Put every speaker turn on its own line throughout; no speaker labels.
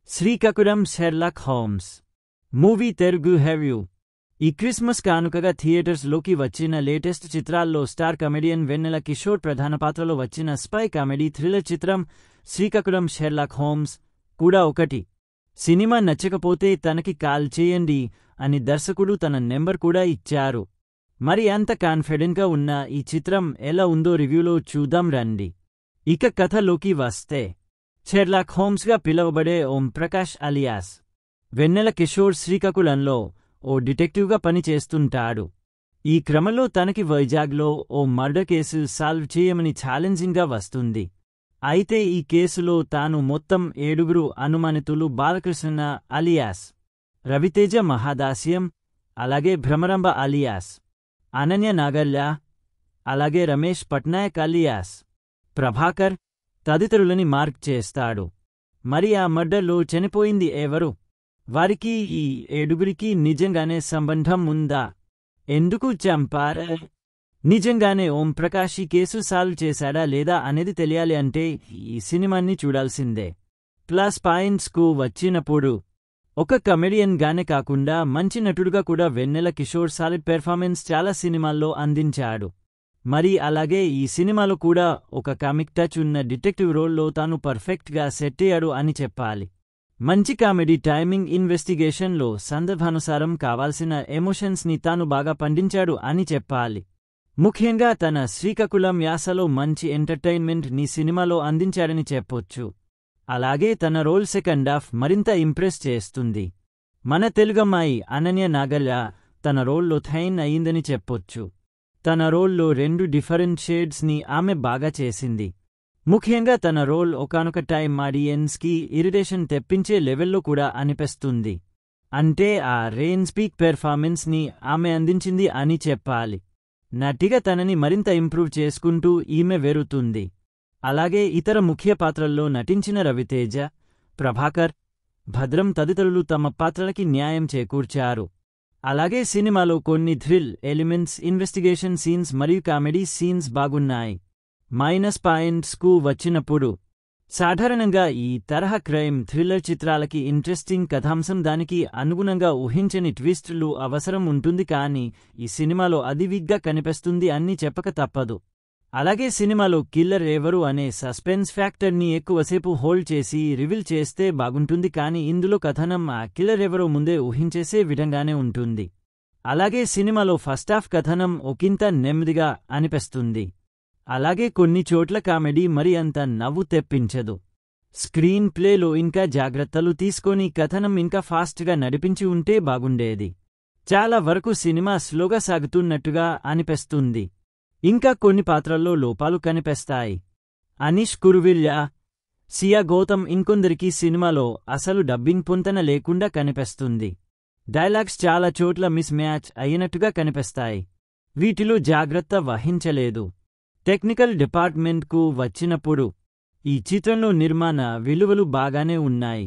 Srikakulam Sherlock Holmes movie Telugu review. ఈ Christmas కానుకగా theatres లోకి వచ్చిన లేటెస్ట్ చిత్రాల్లో స్టార్ కమెడియన్ వెన్నెల కిషోర్ ప్రధాన పాత్రలో వచ్చిన స్పై కామెడీ థ్రిల్లర్ చిత్రం శ్రీకాకుళం షెర్లాక్ హోమ్స్ కూడా ఒకటి. సినిమా నచ్చకపోతే తనకి కాల్ చేయండి అని దర్శకుడు తన నెంబర్ కూడా ఇచ్చారు. మరి అంత కాన్ఫిడెంట్గా ఉన్న ఈ చిత్రం ఎలా ఉందో రివ్యూలో చూద్దాం రండి. ఇక కథలోకి వస్తే, షెర్లాక్ హోమ్స్గా పిలువబడే ఓం ప్రకాష్ అలియాస్ వెన్నెల కిషోర్ శ్రీకాకుళంలో ఓ డిటెక్టివ్గా పనిచేస్తుంటాడు. ఈ క్రమంలో తనకి వైజాగ్లో ఓ మర్డర్ కేసు సాల్వ్ చేయమని ఛాలెంజింగ్గా వస్తుంది. అయితే ఈ కేసులో తాను మొత్తం 7 అనుమానితులు బాలకృష్ణ అలియాస్, రవితేజ మహాదాస్యం, అలాగే భ్రమరంబ అలియాస్ అనన్య నాగల్య, అలాగే రమేష్ పట్నాయక్ అలియాస్ ప్రభాకర్ తదితరులని మార్క్ చేస్తాడు. మరి ఆ మర్డర్లో చనిపోయింది ఎవరు? వారికి ఈ 7 నిజంగానే సంబంధం ఉందా? ఎందుకు చంపారు? నిజంగానే ఓం ప్రకాష్ ఈ కేసు సాల్వ్ చేశాడా లేదా అనేది తెలియాలి అంటే ఈ సినిమాని చూడాల్సిందే. ప్లస్ పాయింట్స్కు వచ్చినప్పుడు, ఒక కమెడియన్ గానే కాకుండా మంచి నటుడుగా కూడా వెన్నెల కిషోర్ సాలిడ్ పెర్ఫార్మెన్స్ చాలా సినిమాల్లో అందించాడు. మరి అలాగే ఈ సినిమాలో కూడా ఒక కామిక్ టచ్ ఉన్న డిటెక్టివ్ రోల్లో తాను పర్ఫెక్ట్గా సెట్ అయ్యాడు అని చెప్పాలి. మంచి కామెడీ టైమింగ్, ఇన్వెస్టిగేషన్లో సందర్భానుసారం కావాల్సిన ఎమోషన్స్ని తాను బాగా పండించాడు అని చెప్పాలి. ముఖ్యంగా తన శ్రీకాకుళం యాసలో మంచి ఎంటర్టైన్మెంట్ ని సినిమాలో అందించాడని చెప్పొచ్చు. అలాగే తన రోల్ సెకండ్ హాఫ్ మరింత ఇంప్రెస్ చేస్తుంది. మన తెలుగమ్మాయి అనన్య నాగల్య తన రోల్లో థైన్ అయిందని చెప్పొచ్చు. తన రోల్లో 2 డిఫరెంట్ షేడ్స్ ని ఆమె బాగా చేసింది. ముఖ్యంగా తన రోల్ ఒకానొక టైం ఆడియన్స్కి ఇరిటేషన్ తెప్పించే లెవెల్లో కూడా అనిపిస్తుంది. అంటే ఆ రేంజ్ పీక్ పెర్ఫార్మెన్స్ ని ఆమె అందించింది అని చెప్పాలి. నటిగా తనని మరింత ఇంప్రూవ్ చేసుకుంటూ ఈమె వెరుతుంది. అలాగే ఇతర ముఖ్య పాత్రల్లో నటించిన రవితేజ, ప్రభాకర్, భద్రం తదితరులు తమ పాత్రలకి న్యాయం చేకూర్చారు. అలాగే సినిమాలో కొన్ని థ్రిల్ ఎలిమెంట్స్, ఇన్వెస్టిగేషన్ సీన్స్ మరియు కామెడీ సీన్స్ బాగున్నాయి. మైనస్ పాయింట్స్కు వచ్చినప్పుడు, సాధారణంగా ఈ తరహా క్రైమ్ థ్రిల్లర్ చిత్రాలకి ఇంట్రెస్టింగ్ కథాంశం, దానికి అనుగుణంగా ఊహించని ట్విస్టులు అవసరం ఉంటుంది. కానీ ఈ సినిమాలో అది వీక్గా కనిపిస్తుంది అని చెప్పక తప్పదు. అలాగే సినిమాలో కిల్లర్ ఎవరు అనే సస్పెన్స్ ఫ్యాక్టర్ని ఎక్కువసేపు హోల్డ్ చేసి రివీల్ చేస్తే బాగుంటుంది. కానీ ఇందులో కథనం ఆ కిల్లర్ ఎవరో ముందే ఊహించేసే విధంగానే ఉంటుంది. అలాగే సినిమాలో ఫస్ట్ హాఫ్ కథనం ఒకంత నెమ్మదిగా అనిపిస్తుంది. అలాగే కొన్ని చోట్ల కామెడీ మరి అంత నవ్వు తెప్పించదు. స్క్రీన్ ప్లేలో ఇంకా జాగ్రత్తలు తీసుకొని కథనం ఇంకా ఫాస్ట్గా నడిపించి ఉంటే బాగుండేది. చాలా వరకు సినిమా స్లోగా సాగుతున్నట్టుగా అనిపిస్తుంది. ఇంకా కొన్ని పాత్రల్లో లోపాలు కనిపిస్తాయి. అనీష్ కురువిల్య, సియా గౌతమ్ ఇంకొందరికి సినిమాలో అసలు డబ్బింగ్ పొంతన లేకుండా కనిపిస్తుంది. డైలాగ్స్ చాలా చోట్ల మిస్ మ్యాచ్ అయినట్టుగా కనిపిస్తాయి. వీటిలో జాగ్రత్త వహించలేదు. టెక్నికల్ డిపార్ట్మెంట్కు వచ్చినప్పుడు, ఈ చిత్రంలో నిర్మాణ విలువలు బాగానే ఉన్నాయి.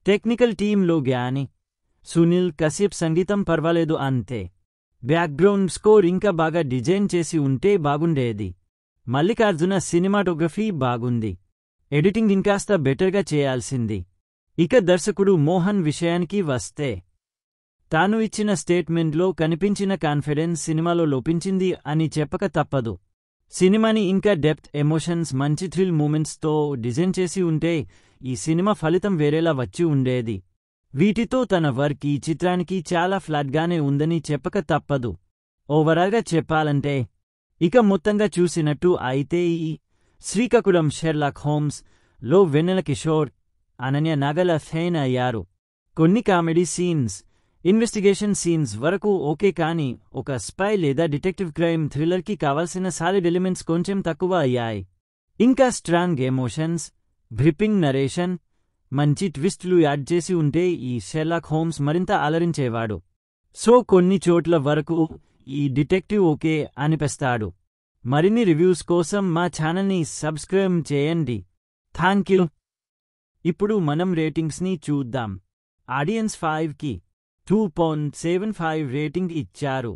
టెక్నికల్ టీంలో గ్యాని, సునీల్ కశ్యప్ సంగీతం పర్వాలేదు అంతే. బ్యాక్గ్రౌండ్ స్కోర్ ఇంకా బాగా డిజైన్ చేసి ఉంటే బాగుండేది. మల్లికార్జున సినిమాటోగ్రఫీ బాగుంది. ఎడిటింగ్ ఇంకాస్త బెటర్గా చేయాల్సింది. ఇక దర్శకుడు మోహన్ విషయానికి వస్తే, తాను ఇచ్చిన స్టేట్మెంట్లో కనిపించిన కాన్ఫిడెన్స్ సినిమాలో లోపించింది అని చెప్పక తప్పదు. సినిమాని ఇంకా డెప్త్, ఎమోషన్స్, మంచి థ్రిల్ మూమెంట్స్తో డిజైన్ చేసి ఉంటే ఈ సినిమా ఫలితం వేరేలా వచ్చి ఉండేది. వీటితో తన వర్క్ ఈ చిత్రానికి చాలా ఫ్లాట్గానే ఉందని చెప్పక తప్పదు. ఓవరాల్గా చెప్పాలంటే, ఇక మొత్తంగా చూసినట్టు అయితే ఈ శ్రీకాకుళం షెర్లాక్ హోమ్స్ లో వెన్నెల కిషోర్, అనన్య నాగల్య ఫెయిన్ అయ్యారు. కొన్ని కామెడీ సీన్స్, ఇన్వెస్టిగేషన్ సీన్స్ వరకు ఓకే. కానీ ఒక స్పై లేదా డిటెక్టివ్ క్రైమ్ థ్రిల్లర్కి కావాల్సిన సాలిడ్ ఎలిమెంట్స్ కొంచెం తక్కువ అయ్యాయి. ఇంకా స్ట్రాంగ్ ఎమోషన్స్, గ్రిప్పింగ్ నరేషన్, మంచి ట్విస్టులు యాడ్ చేసి ఉంటే ఈ షెర్లాక్ హోమ్స్ మరింత అలరించేవాడు. సో కొన్ని చోట్ల వరకు ఈ డిటెక్టివ్ ఓకే అనిపిస్తాడు. మరిన్ని రివ్యూస్ కోసం మా ఛానల్ని సబ్స్క్రైబ్ చేయండి. Thank you. ఇప్పుడు మనం రేటింగ్స్ని చూద్దాం. ఆడియన్స్ 5కి 2.75 రేటింగ్ ఇచ్చారు.